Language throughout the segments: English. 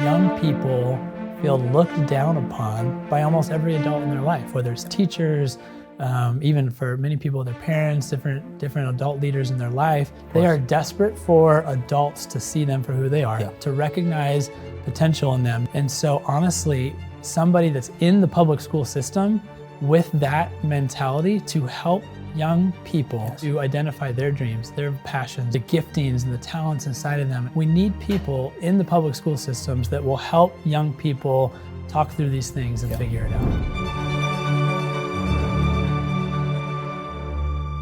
young people feel looked down upon by almost every adult in their life, whether it's teachers, even for many people, their parents, different adult leaders in their life. They are desperate for adults to see them for who they are, to recognize potential in them. And so honestly, somebody that's in the public school system with that mentality to help young people to identify their dreams, their passions, the giftings and the talents inside of them. We need people in the public school systems that will help young people talk through these things and figure it out.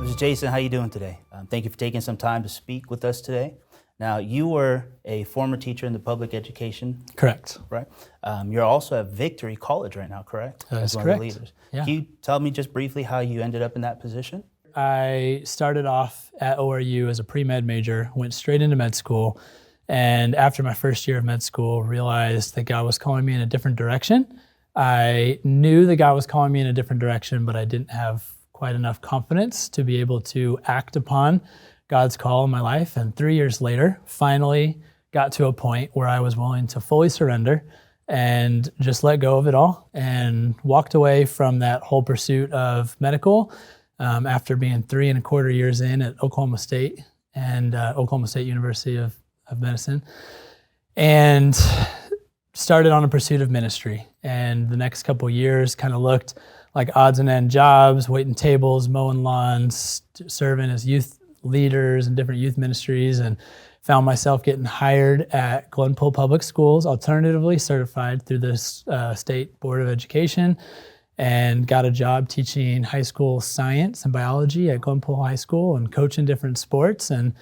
This is Jason, how you doing today? Thank you for taking some time to speak with us today. Now, you were a former teacher in the public education. Correct. Right? You're also at Victory College right now, correct? That is As one correct. of the leaders. Yeah. Can you tell me just briefly how you ended up in that position? I started off at ORU as a pre-med major, went straight into med school, and after my first year of med school, realized that God was calling me in a different direction. I knew that God was calling me in a different direction, but I didn't have quite enough confidence to be able to act upon God's call in my life. And 3 years later, finally got to a point where I was willing to fully surrender and just let go of it all and walked away from that whole pursuit of medical after being 3.25 years in at Oklahoma State and Oklahoma State University of Medicine, and started on a pursuit of ministry. And the next couple of years kind of looked like odds and end jobs, waiting tables, mowing lawns, serving as youth leaders in different youth ministries, and found myself getting hired at Glenpool Public Schools, alternatively certified through the State Board of Education, and got a job teaching high school science and biology at Glenpool High School and coaching different sports. And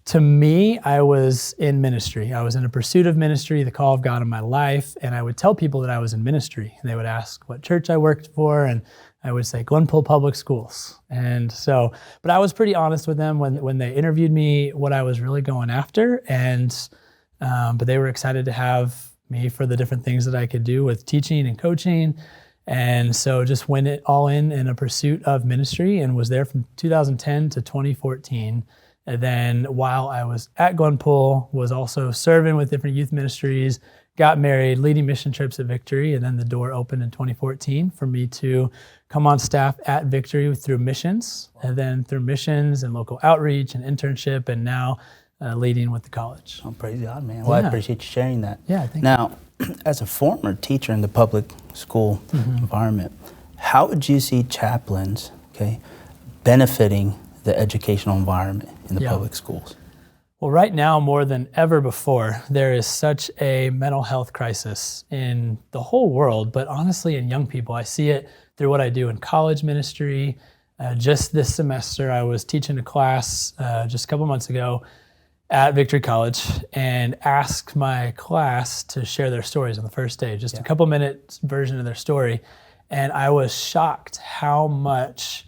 to me, I was in ministry. I was in a pursuit of ministry, the call of God in my life, and I would tell people that I was in ministry. And they would ask what church I worked for, and I would say Glenpool Public Schools. And so, but I was pretty honest with them when they interviewed me what I was really going after, and but they were excited to have me for the different things that I could do with teaching and coaching. And so just went it all in a pursuit of ministry, and was there from 2010 to 2014. And then while I was at Glenpool, was also serving with different youth ministries, got married, leading mission trips at Victory, and then the door opened in 2014 for me to come on staff at Victory through missions, and then through missions and local outreach and internship, and now leading with the college. Oh, praise God, man. Well, I appreciate you sharing that. Yeah, thank you. Now, as a former teacher in the public school environment, how would you see chaplains, benefiting the educational environment in the public schools? Well, right now, more than ever before, there is such a mental health crisis in the whole world, but honestly in young people. I see it through what I do in college ministry. Just this semester, I was teaching a class just a couple months ago at Victory College, and asked my class to share their stories on the first day, just a couple minutes version of their story. And I was shocked how much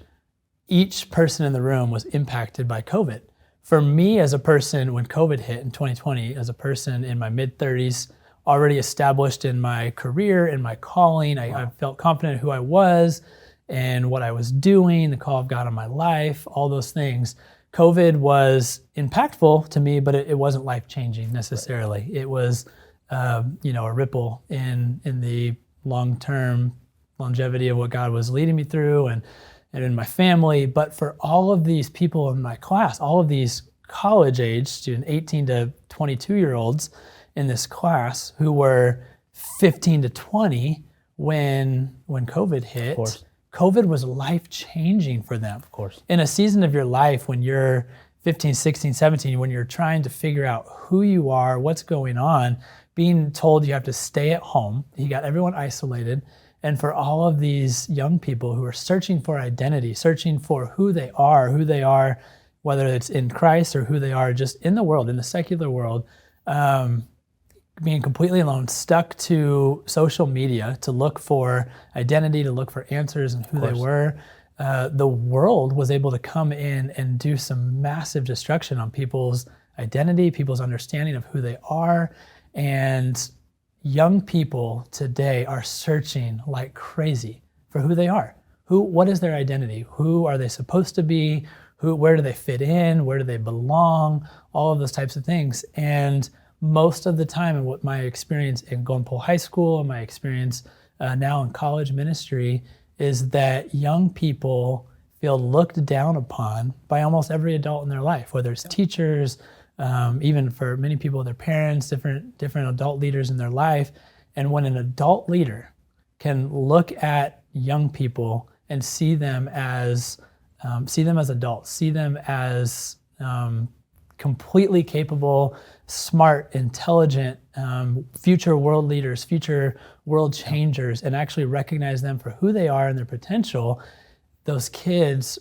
each person in the room was impacted by COVID. For me as a person, when COVID hit in 2020, as a person in my mid-30s, already established in my career, in my calling, I felt confident in who I was and what I was doing, the call of God on my life, all those things. COVID was impactful to me, but it wasn't life-changing necessarily. Right. It was, a ripple in the long-term longevity of what God was leading me through and in my family. But for all of these people in my class, all of these college-age students, 18 to 22-year-olds in this class who were 15 to 20 when COVID hit, of course. COVID was life-changing for them. Of course. In a season of your life when you're 15, 16, 17, when you're trying to figure out who you are, what's going on, being told you have to stay at home, you got everyone isolated, and for all of these young people who are searching for identity, searching for who they are, whether it's in Christ or who they are just in the world, in the secular world, being completely alone, stuck to social media to look for identity, to look for answers and who they were. The world was able to come in and do some massive destruction on people's identity, people's understanding of who they are. And young people today are searching like crazy for who they are. What is their identity? Who are they supposed to be? Where do they fit in? Where do they belong? All of those types of things. And most of the time, and what my experience in Gunpowell High School and my experience now in college ministry is that young people feel looked down upon by almost every adult in their life, whether it's teachers, even for many people, their parents, different adult leaders in their life. And when an adult leader can look at young people and see them as adults, see them as completely capable, smart, intelligent, future world leaders, future world changers, and actually recognize them for who they are and their potential, those kids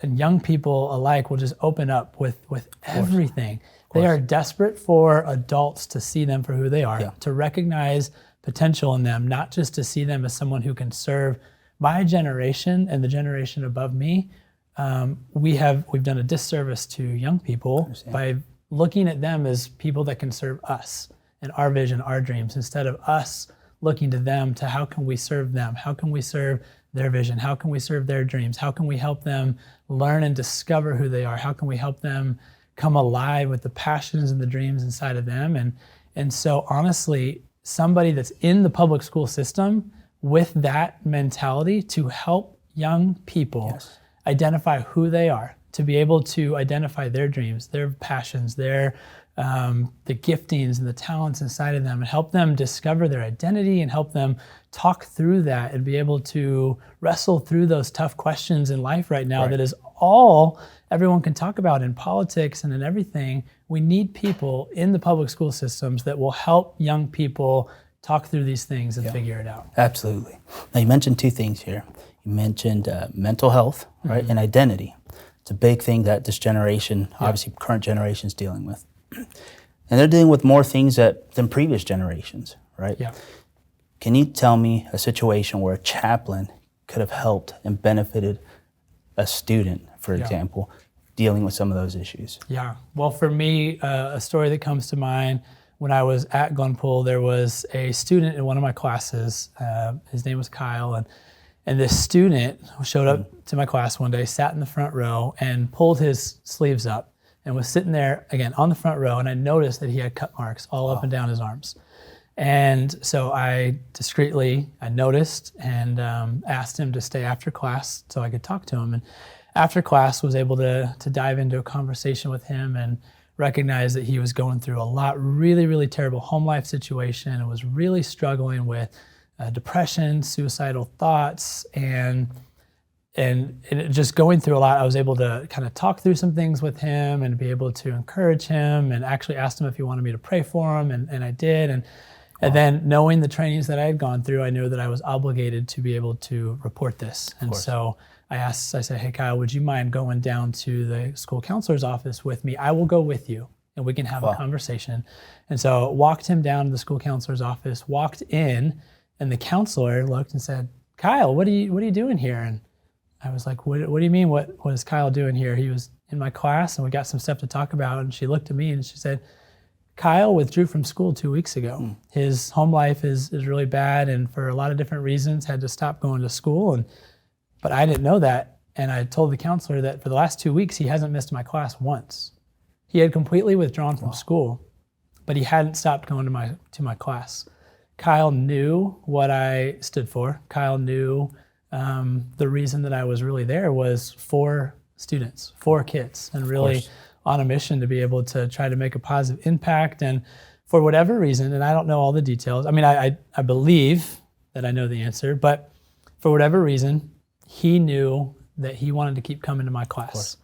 and young people alike will just open up with everything. They are desperate for adults to see them for who they are, to recognize potential in them, not just to see them as someone who can serve my generation and the generation above me. We've done a disservice to young people by looking at them as people that can serve us and our vision, our dreams, instead of us looking to them to how can we serve them? How can we serve their vision? How can we serve their dreams? How can we help them learn and discover who they are? How can we help them come alive with the passions and the dreams inside of them? And so honestly, somebody that's in the public school system with that mentality to help young people identify who they are, to be able to identify their dreams, their passions, their the giftings and the talents inside of them, and help them discover their identity and help them talk through that and be able to wrestle through those tough questions in life right now that is all everyone can talk about in politics and in everything. We need people in the public school systems that will help young people talk through these things and figure it out. Absolutely. Now you mentioned two things here. You mentioned mental health, right, and identity. It's a big thing that this generation, obviously current generation, is dealing with. And they're dealing with more things than previous generations, right? Yeah. Can you tell me a situation where a chaplain could have helped and benefited a student, for example, dealing with some of those issues? Yeah. Well, for me, a story that comes to mind, when I was at Gunpowell, there was a student in one of my classes. His name was Kyle, and this student showed up to my class one day, sat in the front row, and pulled his sleeves up and was sitting there, again, on the front row, and I noticed that he had cut marks all up and down his arms. And so I noticed and asked him to stay after class so I could talk to him. And after class, was able to dive into a conversation with him and recognize that he was going through a lot, really, really terrible home life situation, and was really struggling with depression, suicidal thoughts, and just going through a lot. I was able to kind of talk through some things with him and be able to encourage him, and actually asked him if he wanted me to pray for him, and I did. And then knowing the trainings that I had gone through, I knew that I was obligated to be able to report this. And so I said, hey, Kyle, would you mind going down to the school counselor's office with me? I will go with you and we can have a conversation. And so walked him down to the school counselor's office, walked in, and the counselor looked and said, Kyle, what are you doing here? And I was like, what do you mean? What is Kyle doing here? He was in my class and we got some stuff to talk about. And she looked at me and she said, Kyle withdrew from school 2 weeks ago. His home life is really bad, and for a lot of different reasons had to stop going to school. But I didn't know that. And I told the counselor that for the last 2 weeks, he hasn't missed my class once. He had completely withdrawn from school, but he hadn't stopped going to my class. Kyle knew what I stood for. Kyle knew the reason that I was really there was for students, for kids, and really on a mission to be able to try to make a positive impact. And for whatever reason, and I don't know all the details, I mean, I believe that I know the answer, but for whatever reason, he knew that he wanted to keep coming to my class.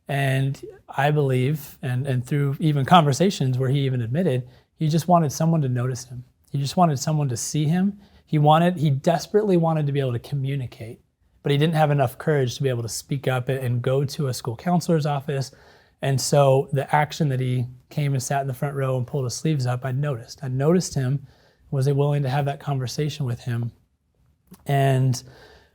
And I believe, and through even conversations where he even admitted, he just wanted someone to notice him. He just wanted someone to see him. He desperately wanted to be able to communicate, but he didn't have enough courage to be able to speak up and go to a school counselor's office. And so the action that he came and sat in the front row and pulled his sleeves up, I noticed him, was willing to have that conversation with him. And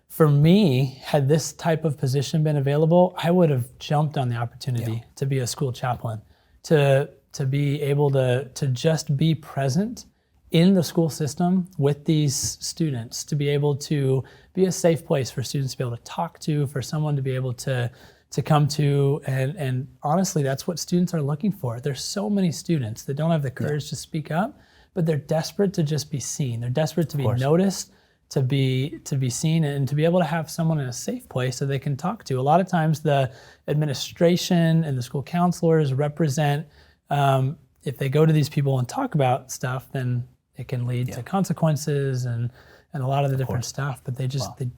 for me, had this type of position been available, I would have jumped on the opportunity to be a school chaplain, to be able to just be present in the school system with these students, to be able to be a safe place for students to be able to talk to, for someone to be able to to come to, and honestly, that's what students are looking for. There's so many students that don't have the courage to speak up, but they're desperate to just be seen. They're desperate to be noticed, to be seen, and to be able to have someone in a safe place that they can talk to. A lot of times the administration and the school counselors represent, if they go to these people and talk about stuff, then it can lead to consequences and a lot of the different stuff, but they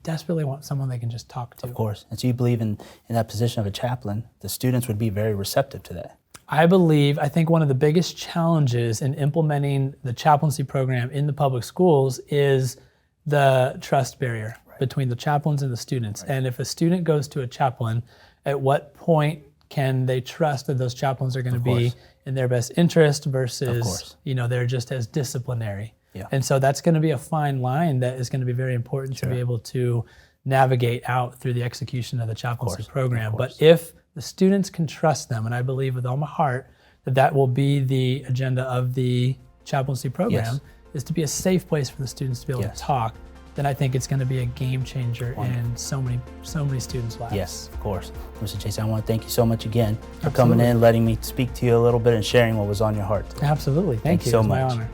desperately want someone they can just talk to. Of course. And so you believe in that position of a chaplain, the students would be very receptive to that. I think one of the biggest challenges in implementing the chaplaincy program in the public schools is the trust barrier between the chaplains and the students. And if a student goes to a chaplain, at what point can they trust that those chaplains are going to be in their best interest versus, they're just as disciplinary? And so that's going to be a fine line that is going to be very important to be able to navigate out through the execution of the chaplaincy program. But if the students can trust them, and I believe with all my heart that will be the agenda of the chaplaincy program, is to be a safe place for the students to be able to talk, then I think it's going to be a game changer in so many students' lives. Yes, of course. Mr. Jason, I want to thank you so much again for coming in, letting me speak to you a little bit and sharing what was on your heart today. Absolutely. Thank you so much. much. It's my honor.